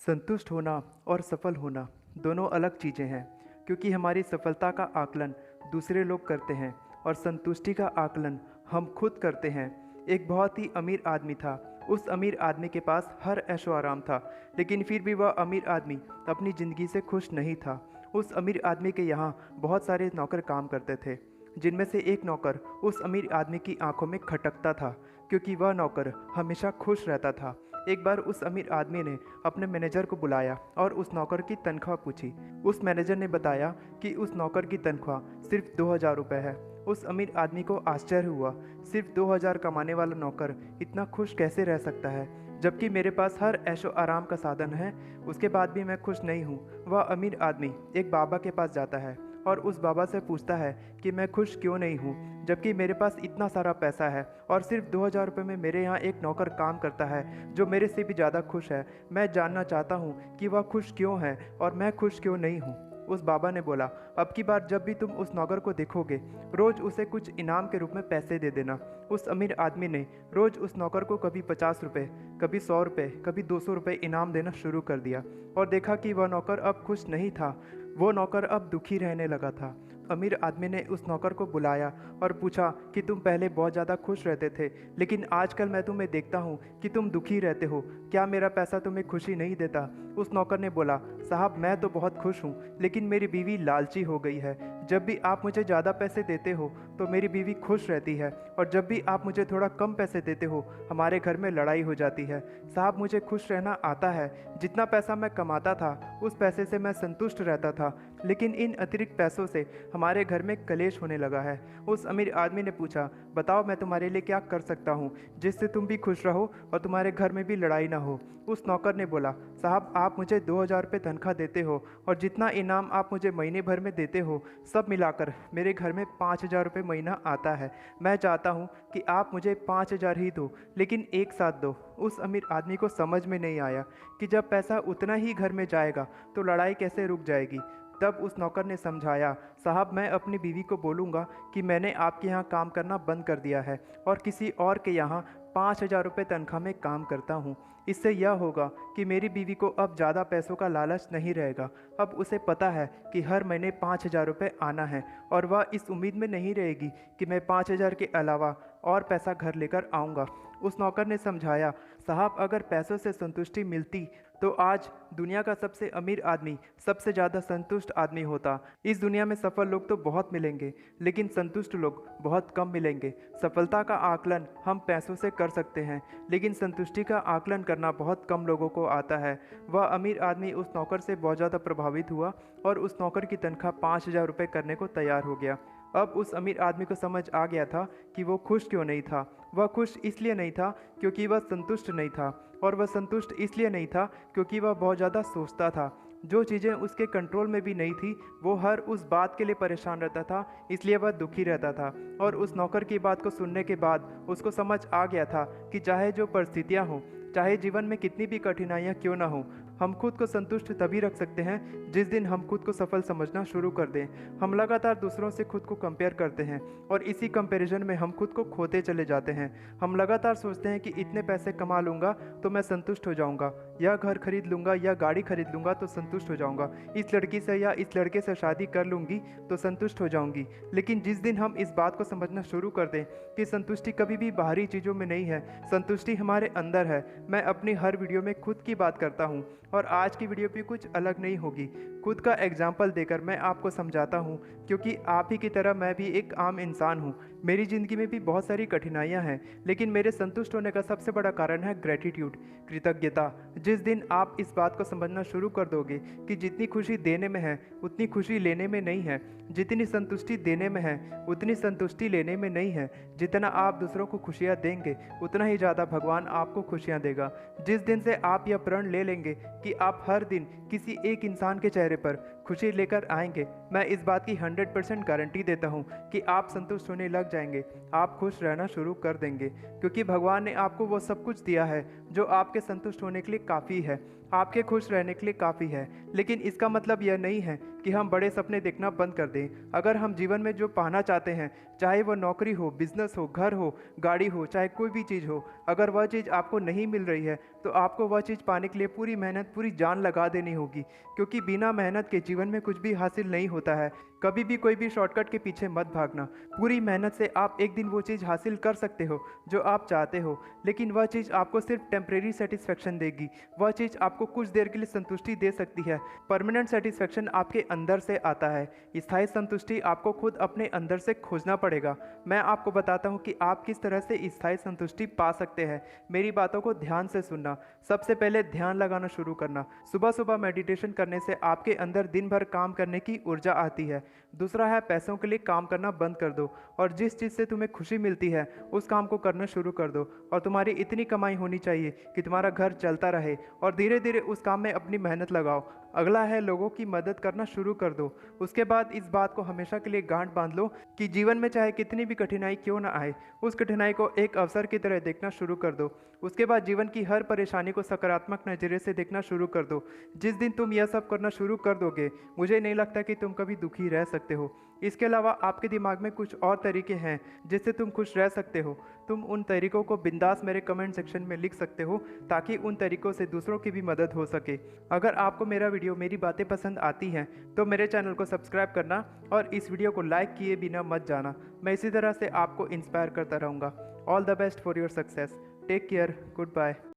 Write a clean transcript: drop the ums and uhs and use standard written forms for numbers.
संतुष्ट होना और सफल होना दोनों अलग चीज़ें हैं, क्योंकि हमारी सफलता का आकलन दूसरे लोग करते हैं और संतुष्टि का आकलन हम खुद करते हैं। एक बहुत ही अमीर आदमी था। उस अमीर आदमी के पास हर ऐशो आराम था, लेकिन फिर भी वह अमीर आदमी अपनी ज़िंदगी से खुश नहीं था। उस अमीर आदमी के यहाँ बहुत सारे नौकर काम करते थे, जिनमें से एक नौकर उस अमीर आदमी की आंखों में खटकता था, क्योंकि वह नौकर हमेशा खुश रहता था। एक बार उस अमीर आदमी ने अपने मैनेजर को बुलाया और उस नौकर की तनख्वाह पूछी। उस मैनेजर ने बताया कि उस नौकर की तनख्वाह सिर्फ 2000 रुपये है। उस अमीर आदमी को आश्चर्य हुआ, सिर्फ 2000 कमाने वाला नौकर इतना खुश कैसे रह सकता है, जबकि मेरे पास हर ऐशो आराम का साधन है, उसके बाद भी मैं खुश नहीं हूँ। वह अमीर आदमी एक बाबा के पास जाता है और उस बाबा से पूछता है कि मैं खुश क्यों नहीं हूँ, जबकि मेरे पास इतना सारा पैसा है और सिर्फ 2000 रुपये में मेरे यहाँ एक नौकर काम करता है जो मेरे से भी ज़्यादा खुश है। मैं जानना चाहता हूँ कि वह खुश क्यों है और मैं खुश क्यों नहीं हूँ। उस बाबा ने बोला, अब की बार जब भी तुम उस नौकर को देखोगे, रोज़ उसे कुछ इनाम के रूप में पैसे दे देना। उस अमीर आदमी ने रोज़ उस नौकर को कभी 50 रुपये, कभी 100 रुपये, कभी 200 रुपये इनाम देना शुरू कर दिया और देखा कि वह नौकर अब खुश नहीं था। वो नौकर अब दुखी रहने लगा था। अमीर आदमी ने उस नौकर को बुलाया और पूछा कि तुम पहले बहुत ज़्यादा खुश रहते थे, लेकिन आजकल मैं तुम्हें देखता हूँ कि तुम दुखी रहते हो। क्या मेरा पैसा तुम्हें खुशी नहीं देता? उस नौकर ने बोला, साहब मैं तो बहुत खुश हूँ, लेकिन मेरी बीवी लालची हो गई है। जब भी आप मुझे ज़्यादा पैसे देते हो तो मेरी बीवी खुश रहती है, और जब भी आप मुझे थोड़ा कम पैसे देते हो हमारे घर में लड़ाई हो जाती है। साहब मुझे खुश रहना आता है, जितना पैसा मैं कमाता था उस पैसे से मैं संतुष्ट रहता था, लेकिन इन अतिरिक्त पैसों से हमारे घर में कलेश होने लगा है। उस अमीर आदमी ने पूछा, बताओ मैं तुम्हारे लिए क्या कर सकता हूँ जिससे तुम भी खुश रहो और तुम्हारे घर में भी लड़ाई ना हो। उस नौकर ने बोला, साहब आप मुझे 2000 रुपये तनख्वाह देते हो और जितना इनाम आप मुझे महीने भर में देते हो सब मिलाकर मेरे घर में 5000 रुपये महीना आता है। मैं चाहता हूँ कि आप मुझे 5000 ही दो, लेकिन एक साथ दो। उस अमीर आदमी को समझ में नहीं आया कि जब पैसा उतना ही घर में जाएगा तो लड़ाई कैसे रुक जाएगी। तब उस नौकर ने समझाया, साहब मैं अपनी बीवी को बोलूँगा कि मैंने आपके यहाँ काम करना बंद कर दिया है और किसी और के यहाँ 5000 रुपये तनख्वाह में काम करता हूँ। इससे यह होगा कि मेरी बीवी को अब ज़्यादा पैसों का लालच नहीं रहेगा। अब उसे पता है कि हर महीने 5000 रुपये आना है और वह इस उम्मीद में नहीं रहेगी कि मैं 5000 के अलावा और पैसा घर लेकर आऊँगा। उस नौकर ने समझाया, साहब अगर पैसों से संतुष्टि मिलती तो आज दुनिया का सबसे अमीर आदमी सबसे ज़्यादा संतुष्ट आदमी होता। इस दुनिया में सफल लोग तो बहुत मिलेंगे, लेकिन संतुष्ट लोग बहुत कम मिलेंगे। सफलता का आकलन हम पैसों से कर सकते हैं, लेकिन संतुष्टि का आकलन करना बहुत कम लोगों को आता है। वह अमीर आदमी उस नौकर से बहुत ज़्यादा प्रभावित हुआ और उस नौकर की तनख्वाह 5000 रुपये करने को तैयार हो गया। अब उस अमीर आदमी को समझ आ गया था कि वो खुश क्यों नहीं था। वह खुश इसलिए नहीं था क्योंकि वह संतुष्ट नहीं था, और वह संतुष्ट इसलिए नहीं था क्योंकि वह बहुत ज़्यादा सोचता था। जो चीज़ें उसके कंट्रोल में भी नहीं थी वो हर उस बात के लिए परेशान रहता था, इसलिए वह दुखी रहता था। और उस नौकर की बात को सुनने के बाद उसको समझ आ गया था कि चाहे जो परिस्थितियाँ हों, चाहे जीवन में कितनी भी कठिनाइयाँ क्यों ना हो, हम खुद को संतुष्ट तभी रख सकते हैं जिस दिन हम खुद को सफल समझना शुरू कर दें। हम लगातार दूसरों से खुद को कंपेयर करते हैं और इसी कंपैरिजन में हम खुद को खोते चले जाते हैं। हम लगातार सोचते हैं कि इतने पैसे कमा लूँगा तो मैं संतुष्ट हो जाऊँगा, यह घर खरीद लूँगा या गाड़ी खरीद लूँगा तो संतुष्ट हो जाऊँगा, इस लड़की से या इस लड़के से शादी कर लूँगी तो संतुष्ट हो जाऊँगी। लेकिन जिस दिन हम इस बात को समझना शुरू कर दें कि संतुष्टि कभी भी बाहरी चीज़ों में नहीं है, संतुष्टि हमारे अंदर है। मैं अपनी हर वीडियो में खुद की बात करता हूँ और आज की वीडियो भी कुछ अलग नहीं होगी। खुद का एग्जाम्पल देकर मैं आपको समझाता हूँ, क्योंकि आप ही की तरह मैं भी एक आम इंसान हूँ। मेरी ज़िंदगी में भी बहुत सारी कठिनाइयाँ हैं, लेकिन मेरे संतुष्ट होने का सबसे बड़ा कारण है ग्रेटिट्यूड, कृतज्ञता। जिस दिन आप इस बात को समझना शुरू कर दोगे कि जितनी खुशी देने में है उतनी खुशी लेने में नहीं है, जितनी संतुष्टि देने में है उतनी संतुष्टि लेने में नहीं है, जितना आप दूसरों को खुशियाँ देंगे उतना ही ज़्यादा भगवान आपको खुशियाँ देगा। जिस दिन से आप यह प्रण ले लेंगे कि आप हर दिन किसी एक इंसान के चेहरे पर खुशी लेकर आएंगे, मैं इस बात की 100% गारंटी देता हूँ कि आप संतुष्ट होने लग जाएंगे, आप खुश रहना शुरू कर देंगे, क्योंकि भगवान ने आपको वो सब कुछ दिया है जो आपके संतुष्ट होने के लिए काफ़ी है। आपके खुश रहने के लिए काफ़ी है, लेकिन इसका मतलब यह नहीं है कि हम बड़े सपने देखना बंद कर दें। अगर हम जीवन में जो पाना चाहते हैं, चाहे वह नौकरी हो, बिजनेस हो, घर हो, गाड़ी हो, चाहे कोई भी चीज़ हो, अगर वह चीज़ आपको नहीं मिल रही है तो आपको वह चीज़ पाने के लिए पूरी मेहनत, पूरी जान लगा देनी होगी, क्योंकि बिना मेहनत के जीवन में कुछ भी हासिल नहीं होता है। कभी भी कोई भी शॉर्टकट के पीछे मत भागना। पूरी मेहनत से आप एक दिन वो चीज़ हासिल कर सकते हो जो आप चाहते हो, लेकिन वह चीज़ आपको सिर्फ टेम्परेरी सेटिस्फेक्शन देगी। वह चीज़ आपको कुछ देर के लिए संतुष्टि दे सकती है। परमानेंट सेटिस्फेक्शन आपके अंदर से आता है। स्थायी संतुष्टि आपको खुद अपने अंदर से खोजना पड़ेगा। मैं आपको बताता हूँ कि आप किस तरह से स्थायी संतुष्टि पा सकते हैं। मेरी बातों को ध्यान से सुनना। सबसे पहले ध्यान लगाना शुरू करना। सुबह सुबह मेडिटेशन करने से आपके अंदर दिन भर काम करने की ऊर्जा आती है। दूसरा है, पैसों के लिए काम करना बंद कर दो और जिस चीज़ से तुम्हें खुशी मिलती है उस काम को करना शुरू कर दो। और तुम्हारी इतनी कमाई होनी चाहिए कि तुम्हारा घर चलता रहे और धीरे धीरे उस काम में अपनी मेहनत लगाओ। अगला है, लोगों की मदद करना शुरू कर दो। उसके बाद इस बात को हमेशा के लिए गांठ बांध लो कि जीवन में चाहे कितनी भी कठिनाई क्यों ना आए, उस कठिनाई को एक अवसर की तरह देखना शुरू कर दो। उसके बाद जीवन की हर परेशानी को सकारात्मक नज़रिए से देखना शुरू कर दो। जिस दिन तुम यह सब करना शुरू कर दोगे, मुझे नहीं लगता कि तुम कभी दुखी रह सकते हो। इसके अलावा आपके दिमाग में कुछ और तरीके हैं जिससे तुम खुश रह सकते हो। तुम उन तरीकों को बिंदास मेरे कमेंट सेक्शन में लिख सकते हो ताकि उन तरीकों से दूसरों की भी मदद हो सके। अगर आपको मेरा वीडियो, मेरी बातें पसंद आती हैं तो मेरे चैनल को सब्सक्राइब करना और इस वीडियो को लाइक किए बिना मत जाना। मैं इसी तरह से आपको इंस्पायर करता रहूँगा। All the best for your success. Take care. Good bye.